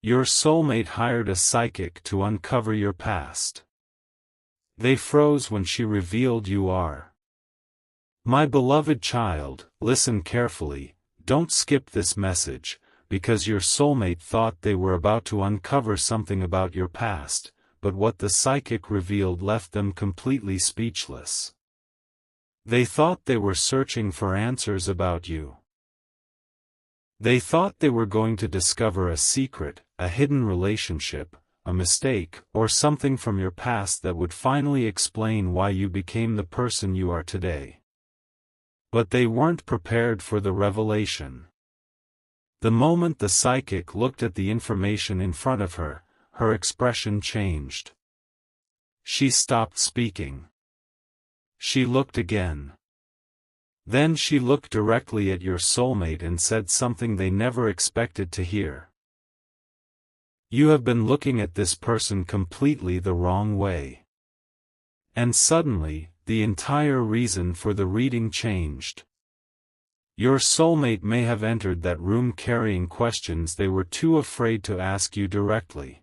Your soulmate hired a psychic to uncover your past. They froze when she revealed you are. My beloved child, listen carefully, don't skip this message, because your soulmate thought they were about to uncover something about your past, but what the psychic revealed left them completely speechless. They thought they were searching for answers about you. They thought they were going to discover a secret, a hidden relationship, a mistake, or something from your past that would finally explain why you became the person you are today. But they weren't prepared for the revelation. The moment the psychic looked at the information in front of her, her expression changed. She stopped speaking. She looked again. Then she looked directly at your soulmate and said something they never expected to hear. You have been looking at this person completely the wrong way. And suddenly, the entire reason for the reading changed. Your soulmate may have entered that room carrying questions they were too afraid to ask you directly.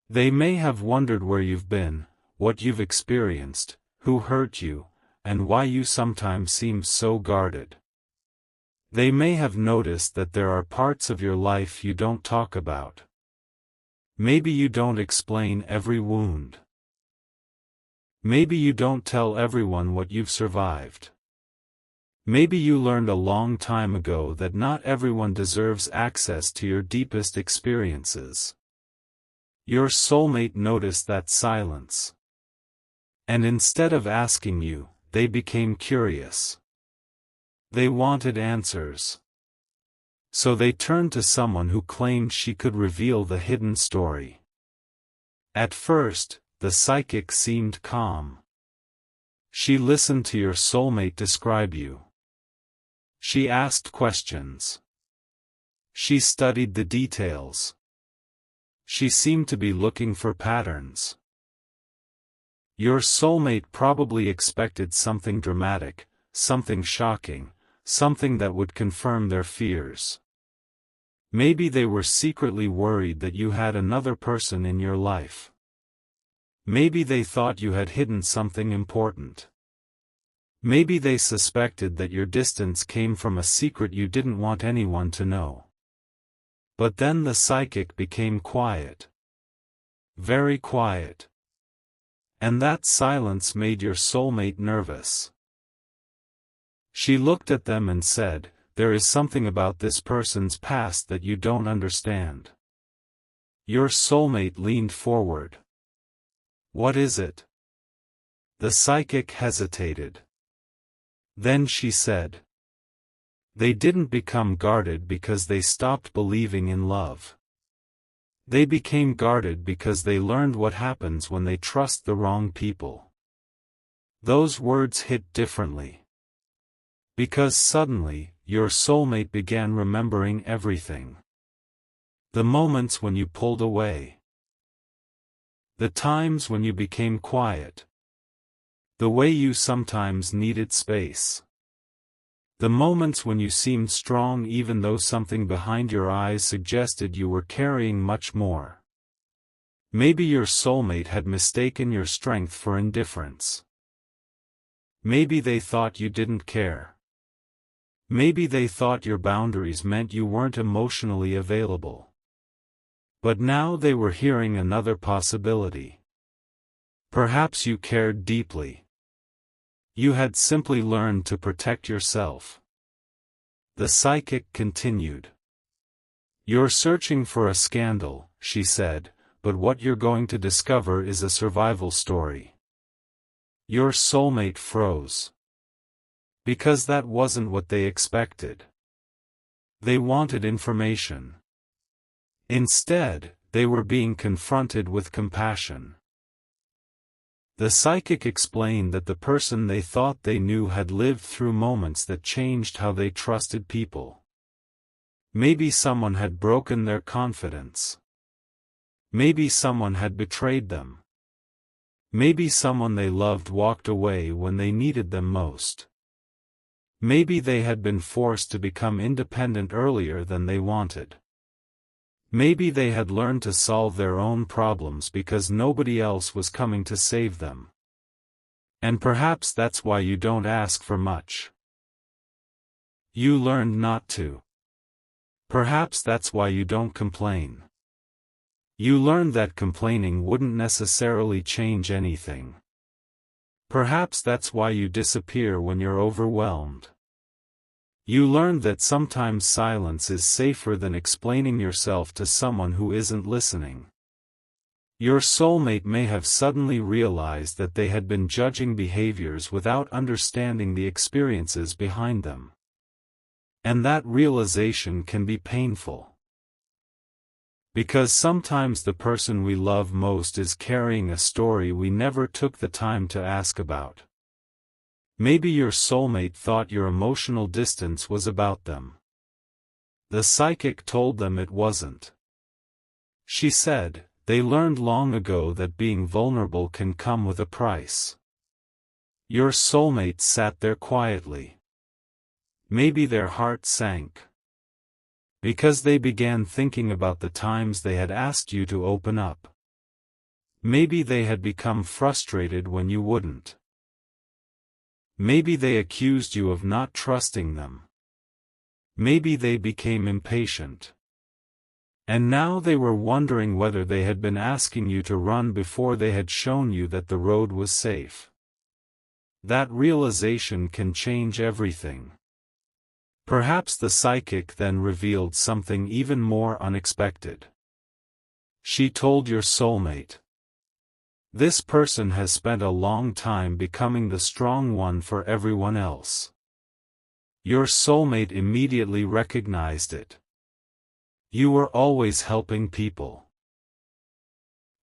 They may have wondered where you've been, what you've experienced, who hurt you, and why you sometimes seem so guarded. They may have noticed that there are parts of your life you don't talk about. Maybe you don't explain every wound. Maybe you don't tell everyone what you've survived. Maybe you learned a long time ago that not everyone deserves access to your deepest experiences. Your soulmate noticed that silence. And instead of asking you, they became curious. They wanted answers. So they turned to someone who claimed she could reveal the hidden story. At first, the psychic seemed calm. She listened to your soulmate describe you. She asked questions. She studied the details. She seemed to be looking for patterns. Your soulmate probably expected something dramatic, something shocking, something that would confirm their fears. Maybe they were secretly worried that you had another person in your life. Maybe they thought you had hidden something important. Maybe they suspected that your distance came from a secret you didn't want anyone to know. But then the psychic became quiet. Very quiet. And that silence made your soulmate nervous. She looked at them and said, "There is something about this person's past that you don't understand." Your soulmate leaned forward. "What is it?" The psychic hesitated. Then she said, "They didn't become guarded because they stopped believing in love. They became guarded because they learned what happens when they trust the wrong people." Those words hit differently. Because suddenly, your soulmate began remembering everything. The moments when you pulled away. The times when you became quiet. The way you sometimes needed space. The moments when you seemed strong even though something behind your eyes suggested you were carrying much more. Maybe your soulmate had mistaken your strength for indifference. Maybe they thought you didn't care. Maybe they thought your boundaries meant you weren't emotionally available. But now they were hearing another possibility. Perhaps you cared deeply. You had simply learned to protect yourself. The psychic continued. "You're searching for a scandal," she said, "but what you're going to discover is a survival story." Your soulmate froze. Because that wasn't what they expected. They wanted information. Instead, they were being confronted with compassion. The psychic explained that the person they thought they knew had lived through moments that changed how they trusted people. Maybe someone had broken their confidence. Maybe someone had betrayed them. Maybe someone they loved walked away when they needed them most. Maybe they had been forced to become independent earlier than they wanted. Maybe they had learned to solve their own problems because nobody else was coming to save them. And perhaps that's why you don't ask for much. You learned not to. Perhaps that's why you don't complain. You learned that complaining wouldn't necessarily change anything. Perhaps that's why you disappear when you're overwhelmed. You learned that sometimes silence is safer than explaining yourself to someone who isn't listening. Your soulmate may have suddenly realized that they had been judging behaviors without understanding the experiences behind them. And that realization can be painful. Because sometimes the person we love most is carrying a story we never took the time to ask about. Maybe your soulmate thought your emotional distance was about them. The psychic told them it wasn't. She said, they learned long ago that being vulnerable can come with a price. Your soulmate sat there quietly. Maybe their heart sank. Because they began thinking about the times they had asked you to open up. Maybe they had become frustrated when you wouldn't. Maybe they accused you of not trusting them. Maybe they became impatient. And now they were wondering whether they had been asking you to run before they had shown you that the road was safe. That realization can change everything. Perhaps the psychic then revealed something even more unexpected. She told your soulmate. This person has spent a long time becoming the strong one for everyone else. Your soulmate immediately recognized it. You were always helping people.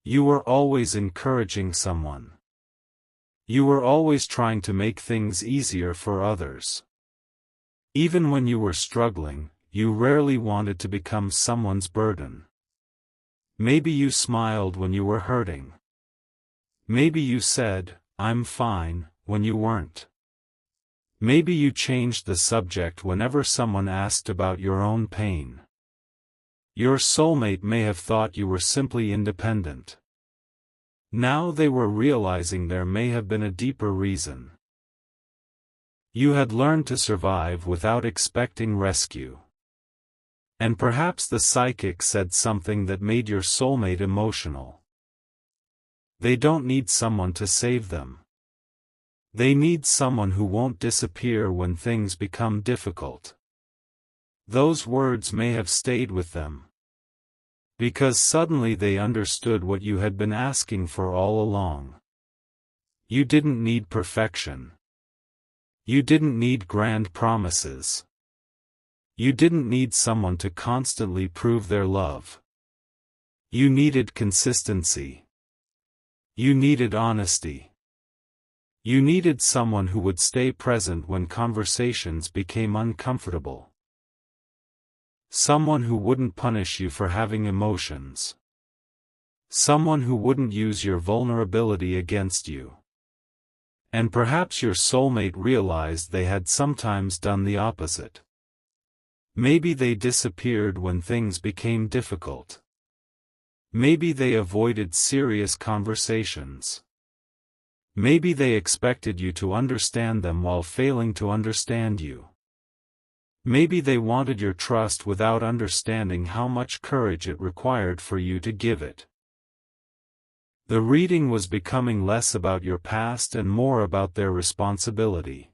You were always encouraging someone. You were always trying to make things easier for others. Even when you were struggling, you rarely wanted to become someone's burden. Maybe you smiled when you were hurting. Maybe you said, "I'm fine," when you weren't. Maybe you changed the subject whenever someone asked about your own pain. Your soulmate may have thought you were simply independent. Now they were realizing there may have been a deeper reason. You had learned to survive without expecting rescue. And perhaps the psychic said something that made your soulmate emotional. They don't need someone to save them. They need someone who won't disappear when things become difficult. Those words may have stayed with them. Because suddenly they understood what you had been asking for all along. You didn't need perfection. You didn't need grand promises. You didn't need someone to constantly prove their love. You needed consistency. You needed honesty. You needed someone who would stay present when conversations became uncomfortable. Someone who wouldn't punish you for having emotions. Someone who wouldn't use your vulnerability against you. And perhaps your soulmate realized they had sometimes done the opposite. Maybe they disappeared when things became difficult. Maybe they avoided serious conversations. Maybe they expected you to understand them while failing to understand you. Maybe they wanted your trust without understanding how much courage it required for you to give it. The reading was becoming less about your past and more about their responsibility.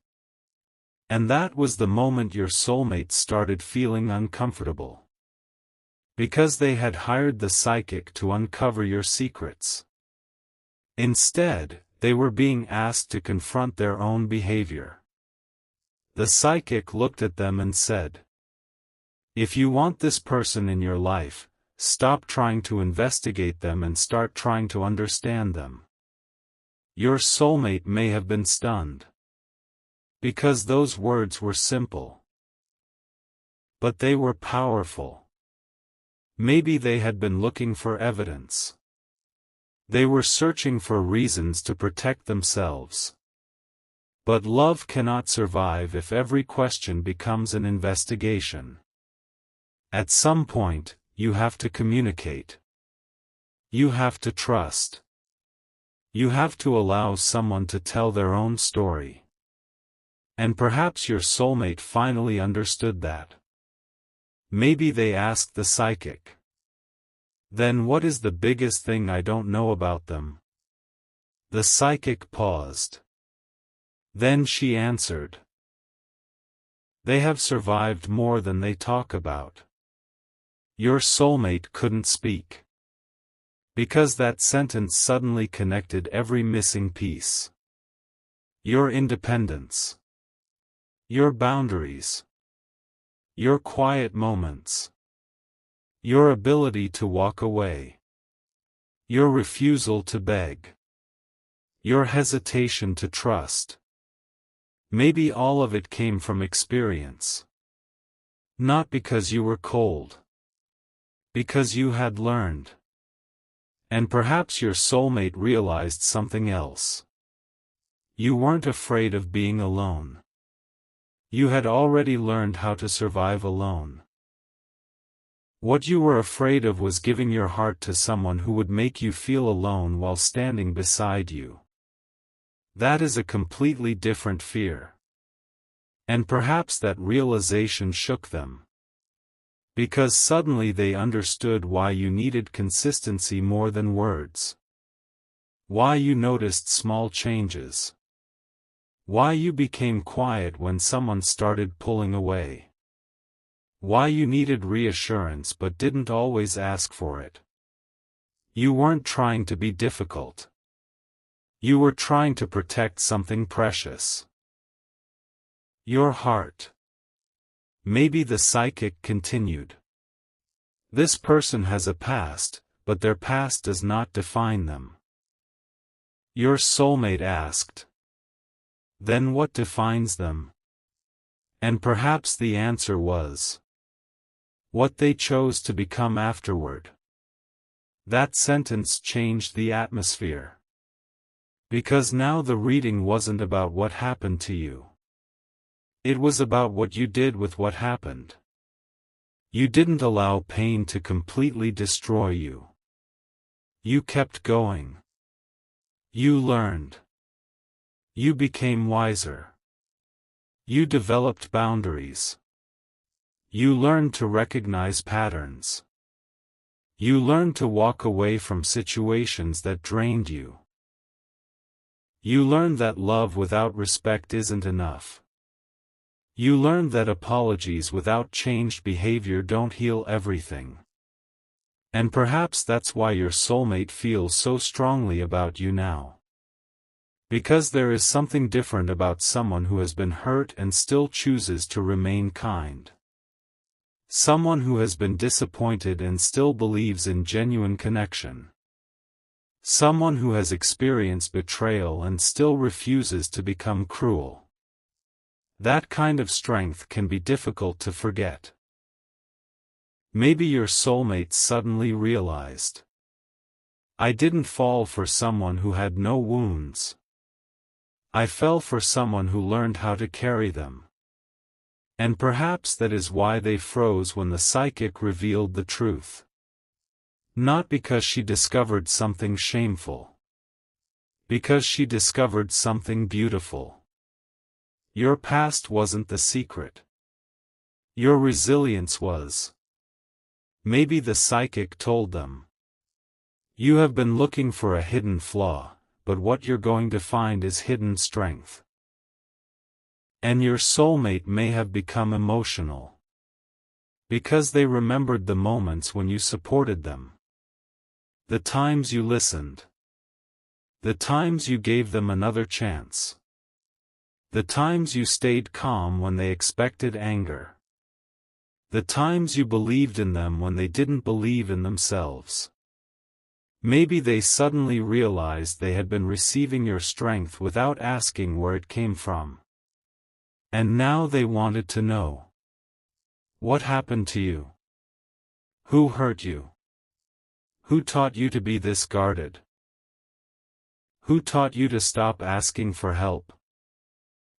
And that was the moment your soulmate started feeling uncomfortable. Because they had hired the psychic to uncover your secrets. Instead, they were being asked to confront their own behavior. The psychic looked at them and said, "If you want this person in your life, stop trying to investigate them and start trying to understand them." Your soulmate may have been stunned. Because those words were simple. But they were powerful. Maybe they had been looking for evidence. They were searching for reasons to protect themselves. But love cannot survive if every question becomes an investigation. At some point, you have to communicate. You have to trust. You have to allow someone to tell their own story. And perhaps your soulmate finally understood that. Maybe they asked the psychic, "Then what is the biggest thing I don't know about them?" The psychic paused. Then she answered, "They have survived more than they talk about." Your soulmate couldn't speak, because that sentence suddenly connected every missing piece. Your independence. Your boundaries. Your quiet moments. Your ability to walk away. Your refusal to beg. Your hesitation to trust. Maybe all of it came from experience. Not because you were cold. Because you had learned. And perhaps your soulmate realized something else. You weren't afraid of being alone. You had already learned how to survive alone. What you were afraid of was giving your heart to someone who would make you feel alone while standing beside you. That is a completely different fear. And perhaps that realization shook them. Because suddenly they understood why you needed consistency more than words. Why you noticed small changes. Why you became quiet when someone started pulling away. Why you needed reassurance but didn't always ask for it. You weren't trying to be difficult. You were trying to protect something precious. Your heart. Maybe the psychic continued. This person has a past, but their past does not define them. Your soulmate asked, "Then what defines them?" And perhaps the answer was what they chose to become afterward. That sentence changed the atmosphere. Because now the reading wasn't about what happened to you. It was about what you did with what happened. You didn't allow pain to completely destroy you. You kept going. You learned. You became wiser. You developed boundaries. You learned to recognize patterns. You learned to walk away from situations that drained you. You learned that love without respect isn't enough. You learned that apologies without changed behavior don't heal everything. And perhaps that's why your soulmate feels so strongly about you now. Because there is something different about someone who has been hurt and still chooses to remain kind. Someone who has been disappointed and still believes in genuine connection. Someone who has experienced betrayal and still refuses to become cruel. That kind of strength can be difficult to forget. Maybe your soulmate suddenly realized, "I didn't fall for someone who had no wounds. I fell for someone who learned how to carry them." And perhaps that is why they froze when the psychic revealed the truth. Not because she discovered something shameful. Because she discovered something beautiful. Your past wasn't the secret. Your resilience was. Maybe the psychic told them, "You have been looking for a hidden flaw, but what you're going to find is hidden strength." And your soulmate may have become emotional. Because they remembered the moments when you supported them. The times you listened. The times you gave them another chance. The times you stayed calm when they expected anger. The times you believed in them when they didn't believe in themselves. Maybe they suddenly realized they had been receiving your strength without asking where it came from. And now they wanted to know. What happened to you? Who hurt you? Who taught you to be this guarded? Who taught you to stop asking for help?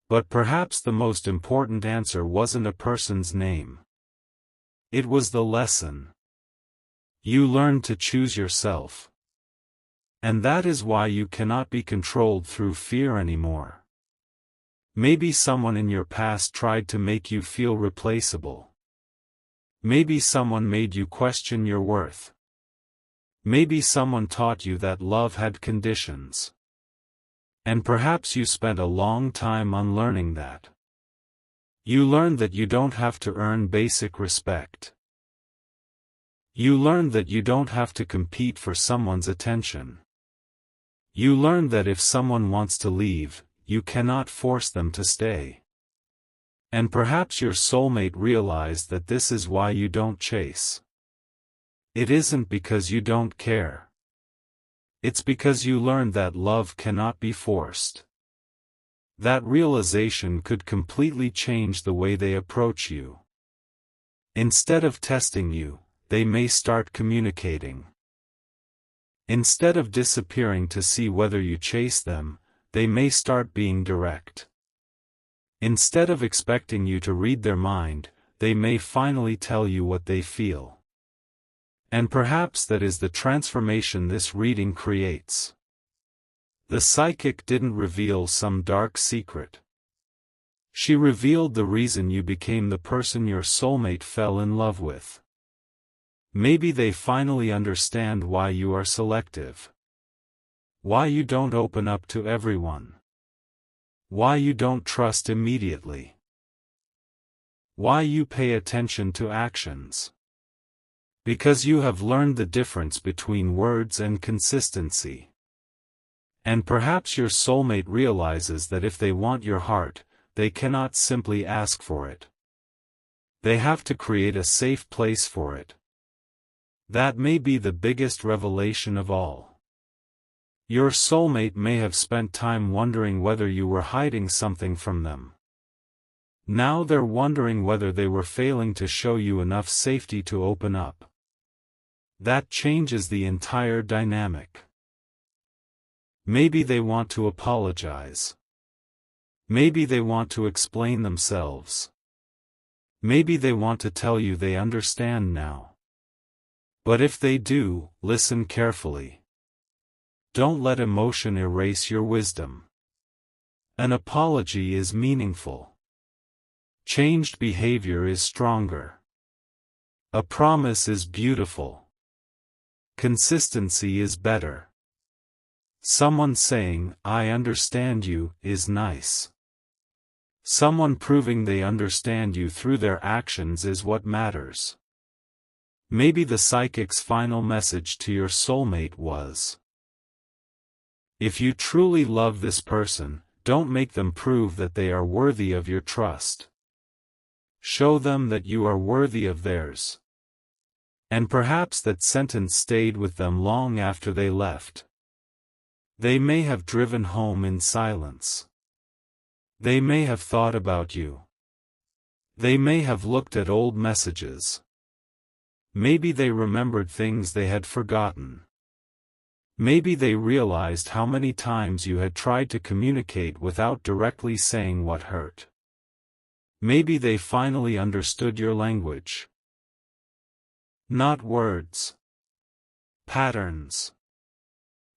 But perhaps the most important answer wasn't a person's name. It was the lesson. You learn to choose yourself. And that is why you cannot be controlled through fear anymore. Maybe someone in your past tried to make you feel replaceable. Maybe someone made you question your worth. Maybe someone taught you that love had conditions. And perhaps you spent a long time unlearning that. You learned that you don't have to earn basic respect. You learned that you don't have to compete for someone's attention. You learned that if someone wants to leave, you cannot force them to stay. And perhaps your soulmate realized that this is why you don't chase. It isn't because you don't care. It's because you learned that love cannot be forced. That realization could completely change the way they approach you. Instead of testing you, they may start communicating. Instead of disappearing to see whether you chase them, they may start being direct. Instead of expecting you to read their mind, they may finally tell you what they feel. And perhaps that is the transformation this reading creates. The psychic didn't reveal some dark secret. She revealed the reason you became the person your soulmate fell in love with. Maybe they finally understand why you are selective. Why you don't open up to everyone. Why you don't trust immediately. Why you pay attention to actions. Because you have learned the difference between words and consistency. And perhaps your soulmate realizes that if they want your heart, they cannot simply ask for it. They have to create a safe place for it. That may be the biggest revelation of all. Your soulmate may have spent time wondering whether you were hiding something from them. Now they're wondering whether they were failing to show you enough safety to open up. That changes the entire dynamic. Maybe they want to apologize. Maybe they want to explain themselves. Maybe they want to tell you they understand now. But if they do, listen carefully. Don't let emotion erase your wisdom. An apology is meaningful. Changed behavior is stronger. A promise is beautiful. Consistency is better. Someone saying, "I understand you," is nice. Someone proving they understand you through their actions is what matters. Maybe the psychic's final message to your soulmate was: if you truly love this person, don't make them prove that they are worthy of your trust. Show them that you are worthy of theirs. And perhaps that sentence stayed with them long after they left. They may have driven home in silence. They may have thought about you. They may have looked at old messages. Maybe they remembered things they had forgotten. Maybe they realized how many times you had tried to communicate without directly saying what hurt. Maybe they finally understood your language. Not words. Patterns.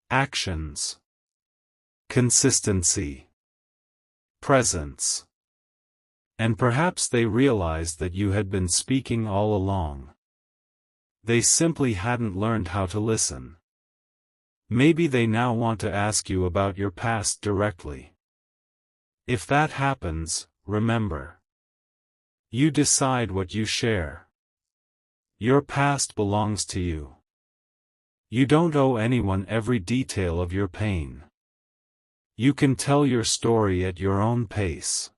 Actions. Consistency. Presence. And perhaps they realized that you had been speaking all along. They simply hadn't learned how to listen. Maybe they now want to ask you about your past directly. If that happens, remember. You decide what you share. Your past belongs to you. You don't owe anyone every detail of your pain. You can tell your story at your own pace.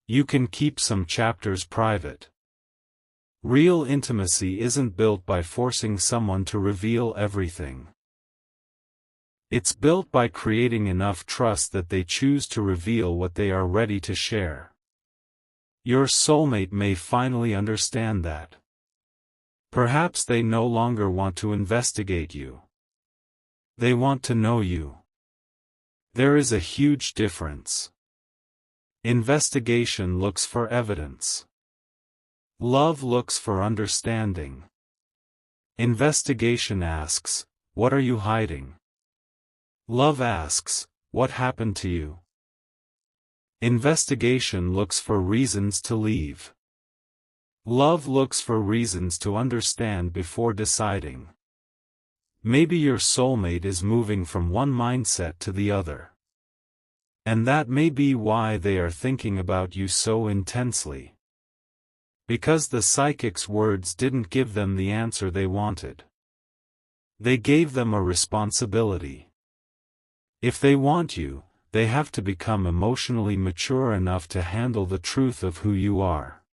You can keep some chapters private. Real intimacy isn't built by forcing someone to reveal everything. It's built by creating enough trust that they choose to reveal what they are ready to share. Your soulmate may finally understand that. Perhaps they no longer want to investigate you. They want to know you. There is a huge difference. Investigation looks for evidence. Love looks for understanding. Investigation asks, what are you hiding? Love asks, what happened to you? Investigation looks for reasons to leave. Love looks for reasons to understand before deciding. Maybe your soulmate is moving from one mindset to the other. And that may be why they are thinking about you so intensely. Because the psychic's words didn't give them the answer they wanted. They gave them a responsibility. If they want you, they have to become emotionally mature enough to handle the truth of who you are.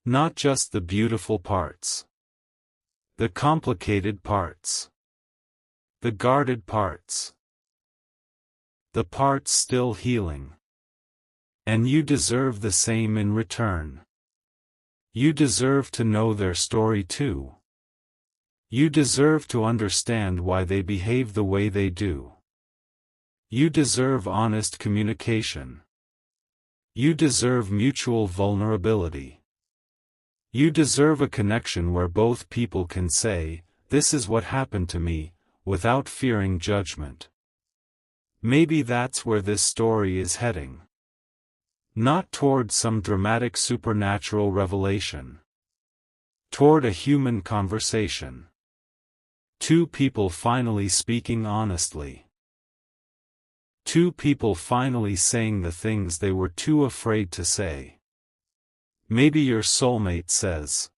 Not just the beautiful parts. The complicated parts. The guarded parts. The parts still healing. And you deserve the same in return. You deserve to know their story too. You deserve to understand why they behave the way they do. You deserve honest communication. You deserve mutual vulnerability. You deserve a connection where both people can say, "This is what happened to me," without fearing judgment. Maybe that's where this story is heading. Not toward some dramatic supernatural revelation. Toward a human conversation. Two people finally speaking honestly. Two people finally saying the things they were too afraid to say. Maybe your soulmate says,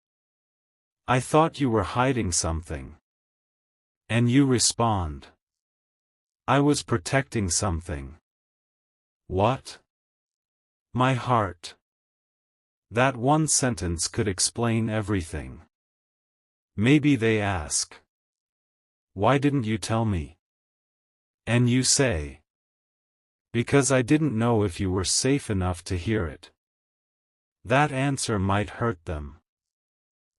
"I thought you were hiding something." And you respond, "I was protecting something." What? My heart. That one sentence could explain everything. Maybe they ask, "Why didn't you tell me?" And you say, "Because I didn't know if you were safe enough to hear it." That answer might hurt them.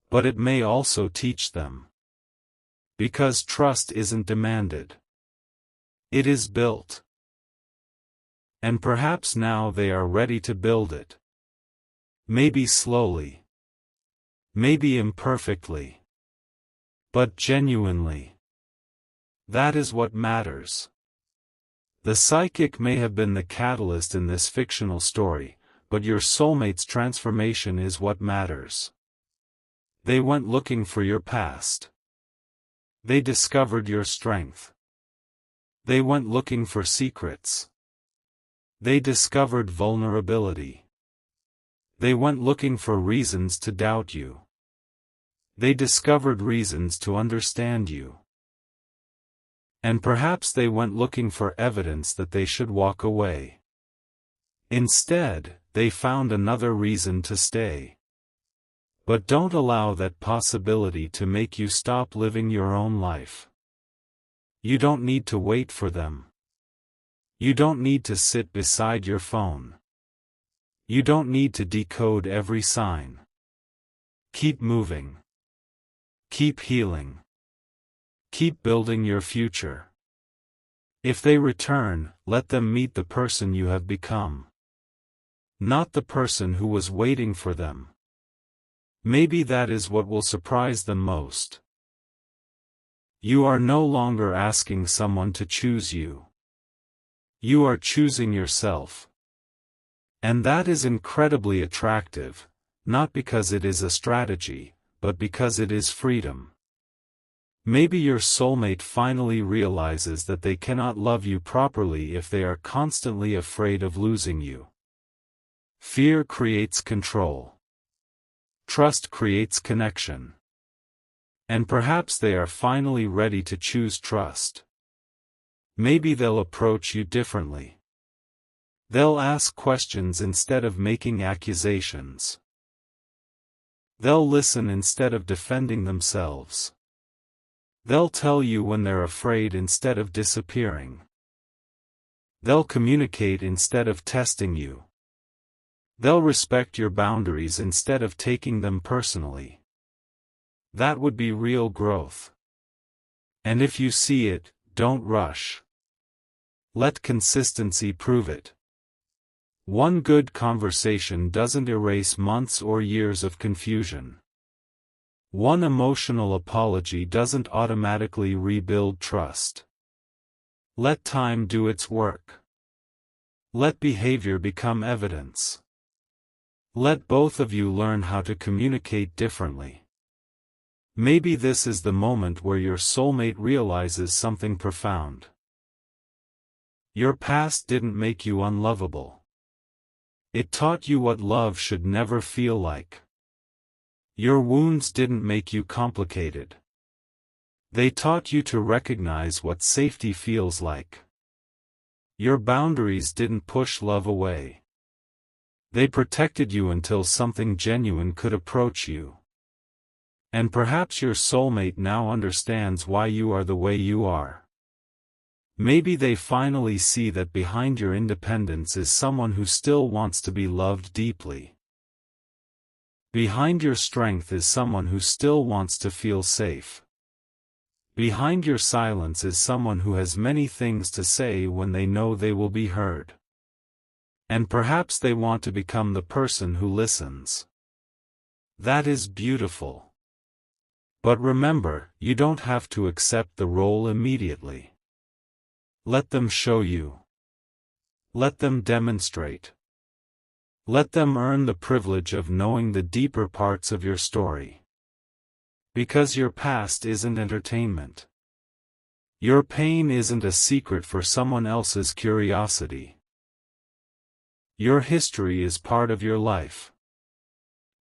But it may also teach them. Because trust isn't demanded. It is built. And perhaps now they are ready to build it. Maybe slowly. Maybe imperfectly. But genuinely. That is what matters. The psychic may have been the catalyst in this fictional story, but your soulmate's transformation is what matters. They went looking for your past. They discovered your strength. They went looking for secrets. They discovered vulnerability. They went looking for reasons to doubt you. They discovered reasons to understand you. And perhaps they went looking for evidence that they should walk away. Instead, they found another reason to stay. But don't allow that possibility to make you stop living your own life. You don't need to wait for them. You don't need to sit beside your phone. You don't need to decode every sign. Keep moving. Keep healing. Keep building your future. If they return, let them meet the person you have become. Not the person who was waiting for them. Maybe that is what will surprise them most. You are no longer asking someone to choose you. You are choosing yourself. And that is incredibly attractive, not because it is a strategy, but because it is freedom. Maybe your soulmate finally realizes that they cannot love you properly if they are constantly afraid of losing you. Fear creates control. Trust creates connection. And perhaps they are finally ready to choose trust. Maybe they'll approach you differently. They'll ask questions instead of making accusations. They'll listen instead of defending themselves. They'll tell you when they're afraid instead of disappearing. They'll communicate instead of testing you. They'll respect your boundaries instead of taking them personally. That would be real growth. And if you see it, don't rush. Let consistency prove it. One good conversation doesn't erase months or years of confusion. One emotional apology doesn't automatically rebuild trust. Let time do its work. Let behavior become evidence. Let both of you learn how to communicate differently. Maybe this is the moment where your soulmate realizes something profound. Your past didn't make you unlovable. It taught you what love should never feel like. Your wounds didn't make you complicated. They taught you to recognize what safety feels like. Your boundaries didn't push love away. They protected you until something genuine could approach you. And perhaps your soulmate now understands why you are the way you are. Maybe they finally see that behind your independence is someone who still wants to be loved deeply. Behind your strength is someone who still wants to feel safe. Behind your silence is someone who has many things to say when they know they will be heard. And perhaps they want to become the person who listens. That is beautiful. But remember, you don't have to accept the role immediately. Let them show you. Let them demonstrate. Let them earn the privilege of knowing the deeper parts of your story. Because your past isn't entertainment. Your pain isn't a secret for someone else's curiosity. Your history is part of your life.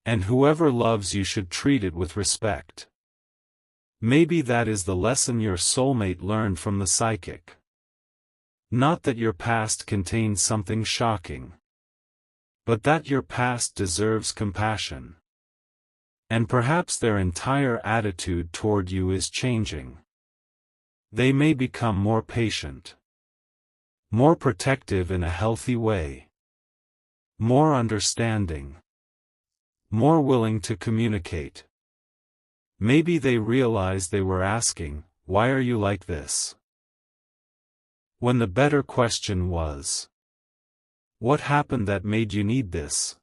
And whoever loves you should treat it with respect. Maybe that is the lesson your soulmate learned from the psychic. Not that your past contains something shocking, but that your past deserves compassion. And perhaps their entire attitude toward you is changing. They may become more patient, more protective in a healthy way, more understanding, more willing to communicate. Maybe they realize they were asking, "Why are you like this?" when the better question was, "What happened that made you need this?"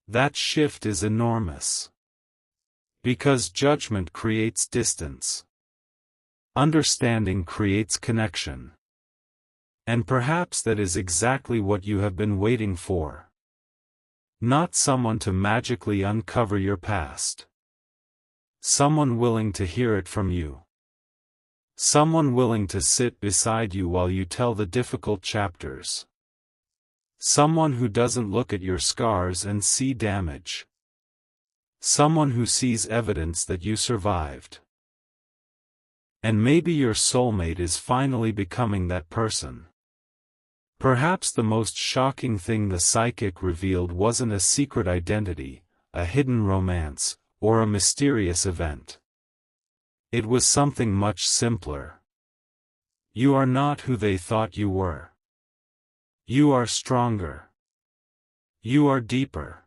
That shift is enormous. Because judgment creates distance. Understanding creates connection. And perhaps that is exactly what you have been waiting for. Not someone to magically uncover your past. Someone willing to hear it from you. Someone willing to sit beside you while you tell the difficult chapters. Someone who doesn't look at your scars and see damage. Someone who sees evidence that you survived. And maybe your soulmate is finally becoming that person. Perhaps the most shocking thing the psychic revealed wasn't a secret identity, a hidden romance, or a mysterious event. It was something much simpler. You are not who they thought you were. You are stronger. You are deeper.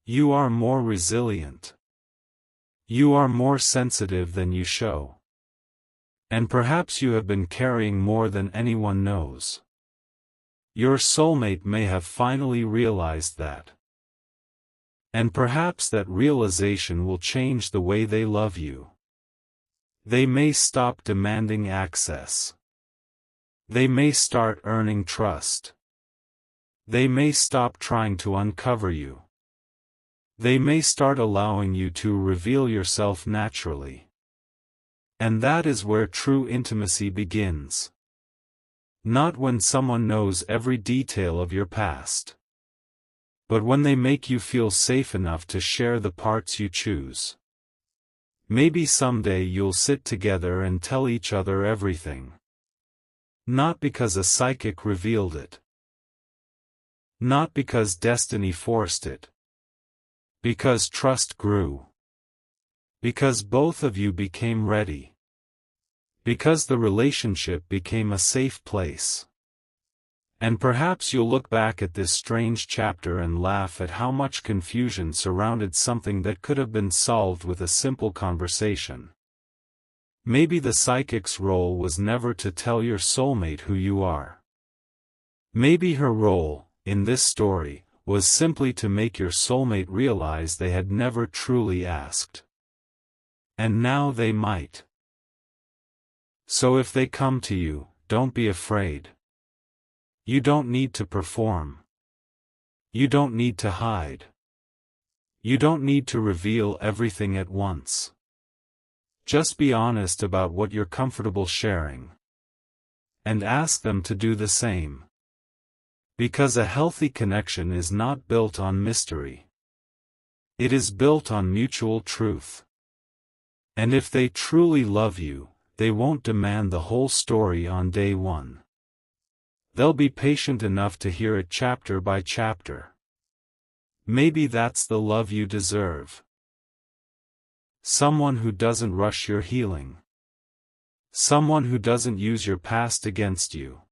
You are more resilient. You are more sensitive than you show. And perhaps you have been carrying more than anyone knows. Your soulmate may have finally realized that. And perhaps that realization will change the way they love you. They may stop demanding access. They may start earning trust. They may stop trying to uncover you. They may start allowing you to reveal yourself naturally. And that is where true intimacy begins. Not when someone knows every detail of your past, but when they make you feel safe enough to share the parts you choose. Maybe someday you'll sit together and tell each other everything. Not because a psychic revealed it. Not because destiny forced it. Because trust grew. Because both of you became ready. Because the relationship became a safe place. And perhaps you'll look back at this strange chapter and laugh at how much confusion surrounded something that could have been solved with a simple conversation. Maybe the psychic's role was never to tell your soulmate who you are. Maybe her role, in this story, was simply to make your soulmate realize they had never truly asked. and now they might. So if they come to you, don't be afraid. You don't need to perform. You don't need to hide. You don't need to reveal everything at once. Just be honest about what you're comfortable sharing. And ask them to do the same. Because a healthy connection is not built on mystery. It is built on mutual truth. And if they truly love you, they won't demand the whole story on day one. They'll be patient enough to hear it chapter by chapter. Maybe that's the love you deserve. Someone who doesn't rush your healing. Someone who doesn't use your past against you.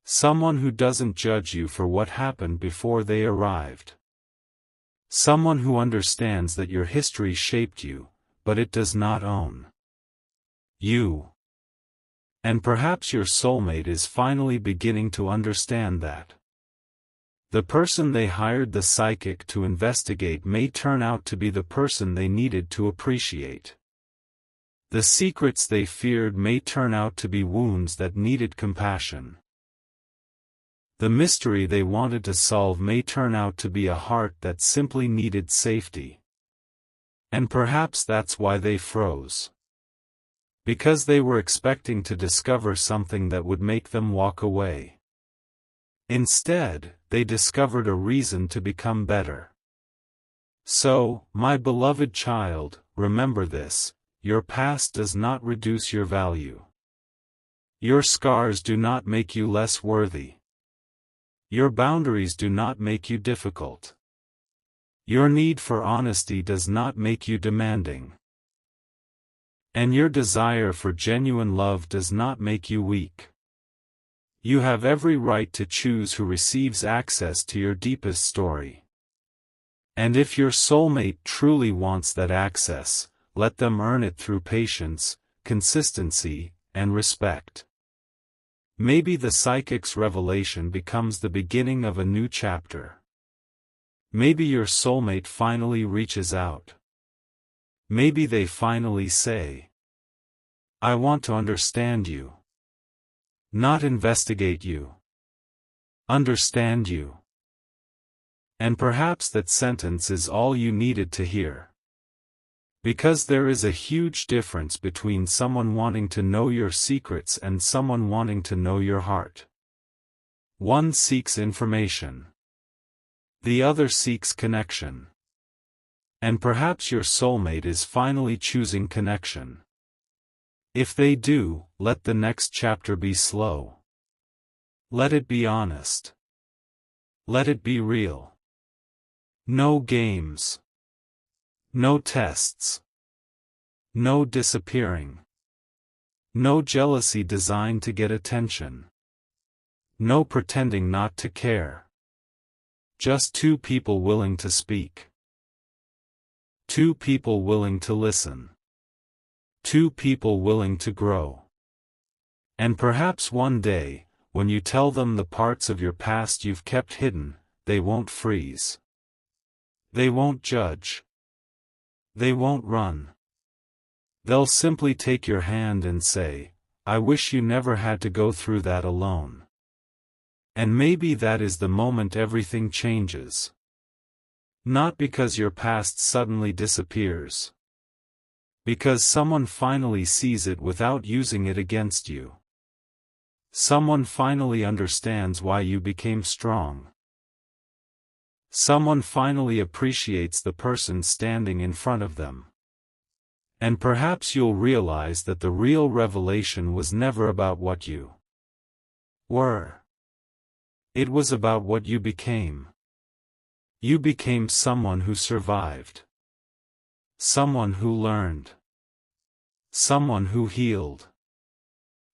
Someone who doesn't judge you for what happened before they arrived. Someone who understands that your history shaped you, but it does not own you. And perhaps your soulmate is finally beginning to understand that. The person they hired the psychic to investigate may turn out to be the person they needed to appreciate. The secrets they feared may turn out to be wounds that needed compassion. The mystery they wanted to solve may turn out to be a heart that simply needed safety. And perhaps that's why they froze. Because they were expecting to discover something that would make them walk away. Instead, they discovered a reason to become better. So, my beloved child, remember this: your past does not reduce your value. Your scars do not make you less worthy. Your boundaries do not make you difficult. Your need for honesty does not make you demanding. And your desire for genuine love does not make you weak. You have every right to choose who receives access to your deepest story. And if your soulmate truly wants that access, let them earn it through patience, consistency, and respect. Maybe the psychic's revelation becomes the beginning of a new chapter. Maybe your soulmate finally reaches out. Maybe they finally say, "I want to understand you." Not investigate you. Understand you. And perhaps that sentence is all you needed to hear. Because there is a huge difference between someone wanting to know your secrets and someone wanting to know your heart. One seeks information. The other seeks connection. And perhaps your soulmate is finally choosing connection. If they do, let the next chapter be slow. Let it be honest. Let it be real. No games. No tests. No disappearing. No jealousy designed to get attention. No pretending not to care. Just two people willing to speak. Two people willing to listen. Two people willing to grow. And perhaps one day, when you tell them the parts of your past you've kept hidden, they won't freeze. They won't judge. They won't run. They'll simply take your hand and say, "I wish you never had to go through that alone." And maybe that is the moment everything changes. Not because your past suddenly disappears. Because someone finally sees it without using it against you. Someone finally understands why you became strong. Someone finally appreciates the person standing in front of them. And perhaps you'll realize that the real revelation was never about what you were. It was about what you became. You became someone who survived. Someone who learned. Someone who healed.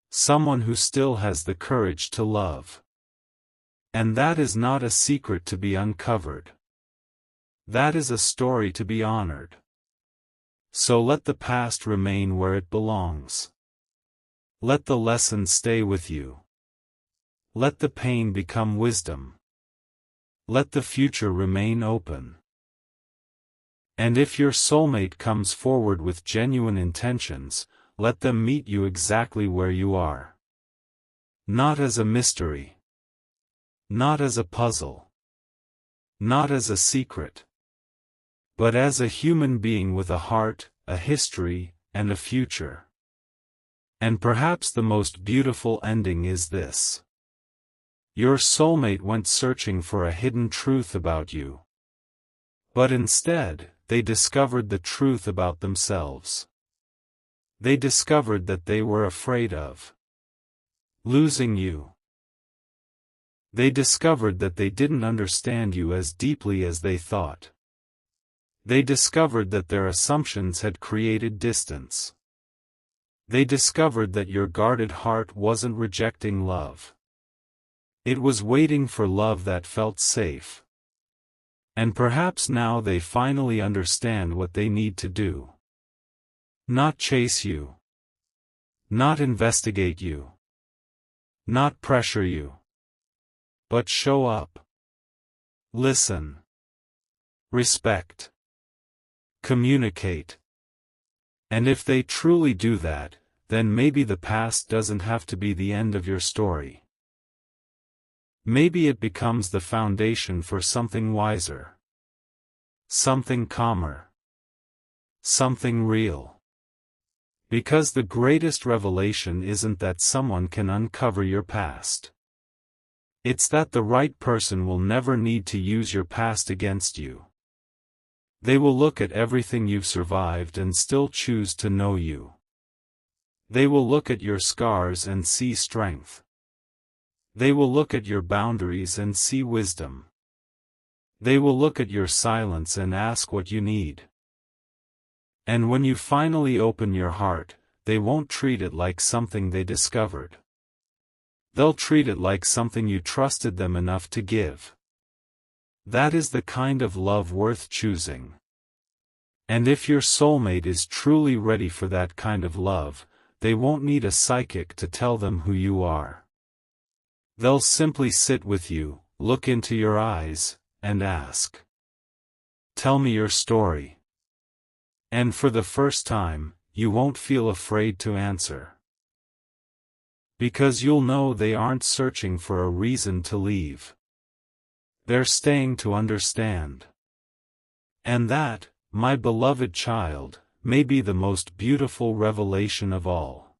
Someone who still has the courage to love. And that is not a secret to be uncovered. That is a story to be honored. So let the past remain where it belongs. Let the lesson stay with you. Let the pain become wisdom. Let the future remain open. And if your soulmate comes forward with genuine intentions, let them meet you exactly where you are. Not as a mystery. Not as a puzzle. Not as a secret. But as a human being with a heart, a history, and a future. And perhaps the most beautiful ending is this. Your soulmate went searching for a hidden truth about you. But instead, they discovered the truth about themselves. They discovered that they were afraid of losing you. They discovered that they didn't understand you as deeply as they thought. They discovered that their assumptions had created distance. They discovered that your guarded heart wasn't rejecting love. It was waiting for love that felt safe. And perhaps now they finally understand what they need to do. Not chase you. Not investigate you. Not pressure you. But show up. Listen. Respect. Communicate. And if they truly do that, then maybe the past doesn't have to be the end of your story. Maybe it becomes the foundation for something wiser. Something calmer. Something real. Because the greatest revelation isn't that someone can uncover your past. It's that the right person will never need to use your past against you. They will look at everything you've survived and still choose to know you. They will look at your scars and see strength. They will look at your boundaries and see wisdom. They will look at your silence and ask what you need. And when you finally open your heart, they won't treat it like something they discovered. They'll treat it like something you trusted them enough to give. That is the kind of love worth choosing. And if your soulmate is truly ready for that kind of love, they won't need a psychic to tell them who you are. They'll simply sit with you, look into your eyes, and ask. Tell me your story. And for the first time, you won't feel afraid to answer. Because you'll know they aren't searching for a reason to leave. They're staying to understand. And that, my beloved child, may be the most beautiful revelation of all.